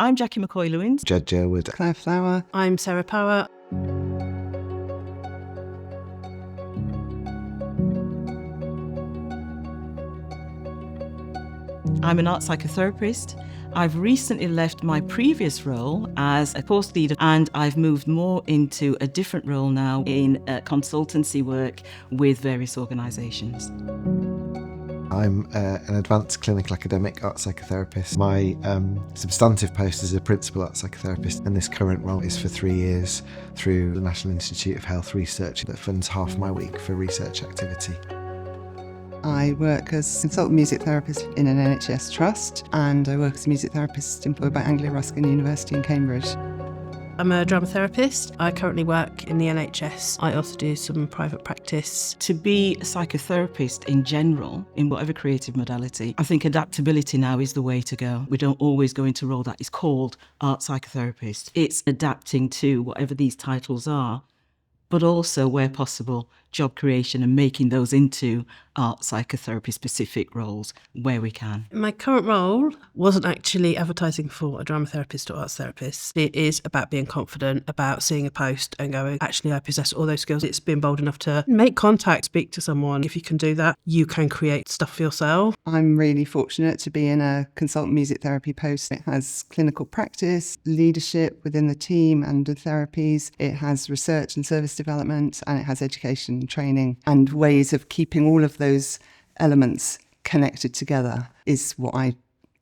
I'm Jackie McCoy-Lewins. Jed Jerwood. Claire Flower. I'm Sarah Power. I'm an art psychotherapist. I've recently left my previous role as a course leader and I've moved more into a different role now in consultancy work with various organisations. I'm an advanced clinical academic art psychotherapist. My substantive post is a principal art psychotherapist, and this current role is for 3 years through the National Institute of Health Research that funds half my week for research activity. I work as a consultant music therapist in an NHS trust, and I work as a music therapist employed by Anglia Ruskin University in Cambridge. I'm a drama therapist. I currently work in the NHS. I also do some private practice. To be a psychotherapist in general, in whatever creative modality, I think adaptability now is the way to go. We don't always go into a role that is called art psychotherapist. It's adapting to whatever these titles are, but also, where possible, job creation and making those into art psychotherapy specific roles where we can. My current role wasn't actually advertising for a drama therapist or arts therapist. It is about being confident, about seeing a post and going, actually, I possess all those skills. It's being bold enough to make contact, speak to someone. If you can do that, you can create stuff for yourself. I'm really fortunate to be in a consultant music therapy post. It has clinical practice, leadership within the team and the therapies. It has research and service development, and it has education and training, and ways of keeping all of those elements connected together is what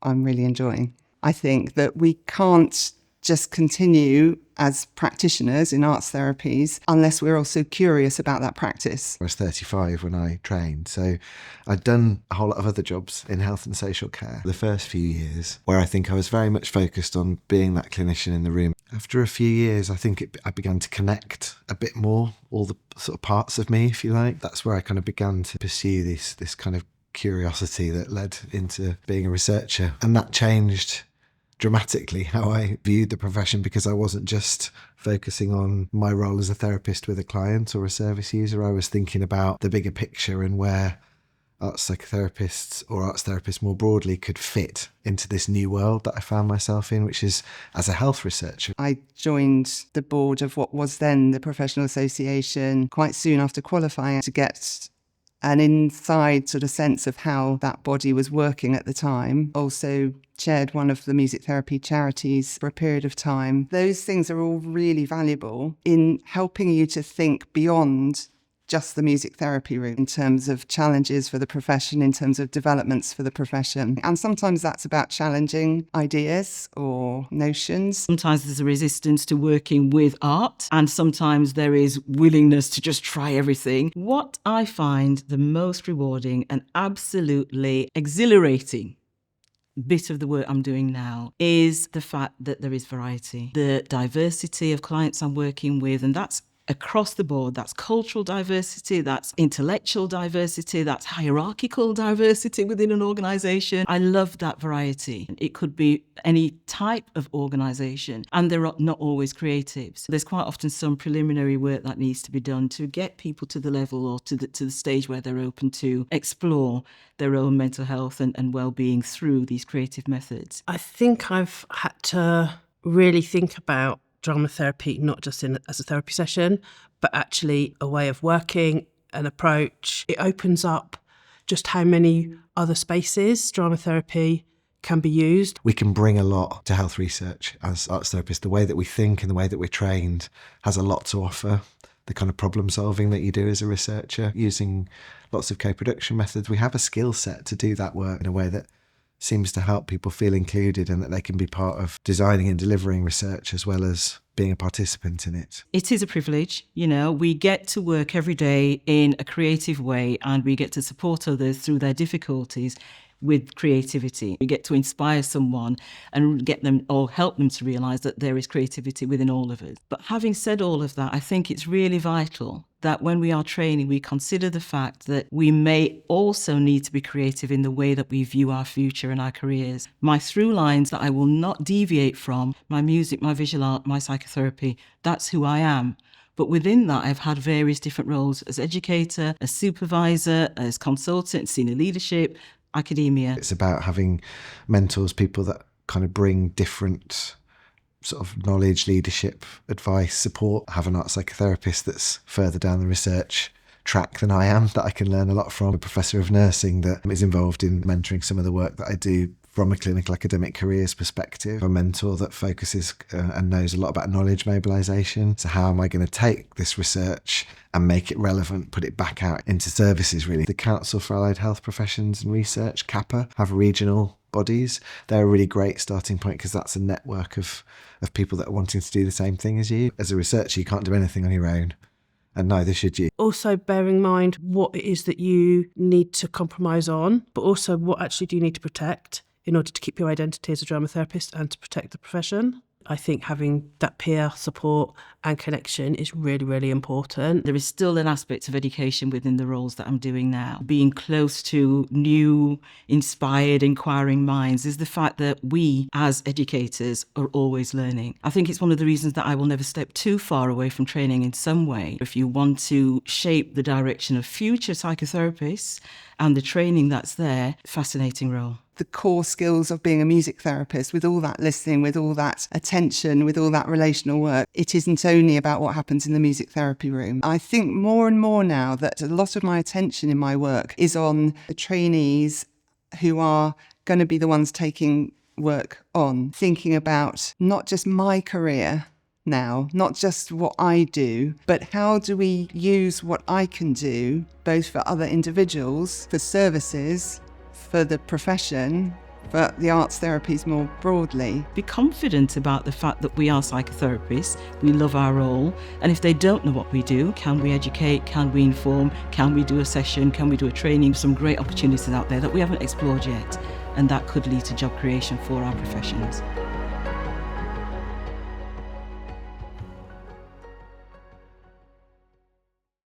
I'm really enjoying. I think that we can't just continue as practitioners in arts therapies unless we're also curious about that practice. I was 35 when I trained, so I'd done a whole lot of other jobs in health and social care the first few years, where I think I was very much focused on being that clinician in the room. After a few years, I think I began to connect a bit more, all the sort of parts of me, if you like. That's where I kind of began to pursue this kind of curiosity that led into being a researcher. And that changed dramatically how I viewed the profession, because I wasn't just focusing on my role as a therapist with a client or a service user. I was thinking about the bigger picture and where arts psychotherapists or arts therapists more broadly could fit into this new world that I found myself in, which is as a health researcher. I joined the board of what was then the Professional Association quite soon after qualifying to get an inside sort of sense of how that body was working at the time. Also chaired one of the music therapy charities for a period of time. Those things are all really valuable in helping you to think beyond just the music therapy room in terms of challenges for the profession, in terms of developments for the profession. And sometimes that's about challenging ideas or notions. Sometimes there's a resistance to working with art, and sometimes there is willingness to just try everything. What I find the most rewarding and absolutely exhilarating bit of the work I'm doing now is the fact that there is variety. The diversity of clients I'm working with, and that's across the board. That's cultural diversity, that's intellectual diversity, that's hierarchical diversity within an organisation. I love that variety. It could be any type of organisation, and they're not always creatives. There's quite often some preliminary work that needs to be done to get people to the level or to the stage where they're open to explore their own mental health and well-being through these creative methods. I think I've had to really think about drama therapy, not just as a therapy session, but actually a way of working, an approach. It opens up just how many other spaces drama therapy can be used. We can bring a lot to health research as arts therapists. The way that we think and the way that we're trained has a lot to offer. The kind of problem solving that you do as a researcher, using lots of co-production methods. We have a skill set to do that work in a way that seems to help people feel included and that they can be part of designing and delivering research as well as being a participant in it. It is a privilege, we get to work every day in a creative way, and we get to support others through their difficulties with creativity. We get to inspire someone and get them or help them to realise that there is creativity within all of us. But having said all of that, I think it's really vital that when we are training, we consider the fact that we may also need to be creative in the way that we view our future and our careers. My through lines that I will not deviate from, my music, my visual art, my psychotherapy, that's who I am. But within that, I've had various different roles as educator, as supervisor, as consultant, senior leadership, academia. It's about having mentors, people that kind of bring different sort of knowledge, leadership, advice, support. I have an art psychotherapist that's further down the research track than I am, that I can learn a lot from. A professor of nursing that is involved in mentoring some of the work that I do from a clinical academic careers perspective. A mentor that focuses and knows a lot about knowledge mobilisation. So how am I going to take this research and make it relevant, put it back out into services really? The Council for Allied Health Professions and Research, CAPA, have regional bodies. They're a really great starting point because that's a network of people that are wanting to do the same thing as you. As a researcher, you can't do anything on your own, and neither should you. Also bearing in mind what it is that you need to compromise on, but also what actually do you need to protect in order to keep your identity as a drama therapist and to protect the profession. I think having that peer support and connection is really, really important. There is still an aspect of education within the roles that I'm doing now. Being close to new, inspired, inquiring minds is the fact that we, as educators, are always learning. I think it's one of the reasons that I will never step too far away from training in some way. If you want to shape the direction of future psychotherapists and the training that's there, fascinating role. The core skills of being a music therapist, with all that listening, with all that attention, with all that relational work, it isn't only about what happens in the music therapy room. I think more and more now that a lot of my attention in my work is on the trainees who are going to be the ones taking work on, thinking about not just my career now, not just what I do, but how do we use what I can do, both for other individuals, for services, for the profession, for the arts therapies more broadly. Be confident about the fact that we are psychotherapists, we love our role, and if they don't know what we do, can we educate, can we inform, can we do a session, can we do a training? Some great opportunities out there that we haven't explored yet, and that could lead to job creation for our professions.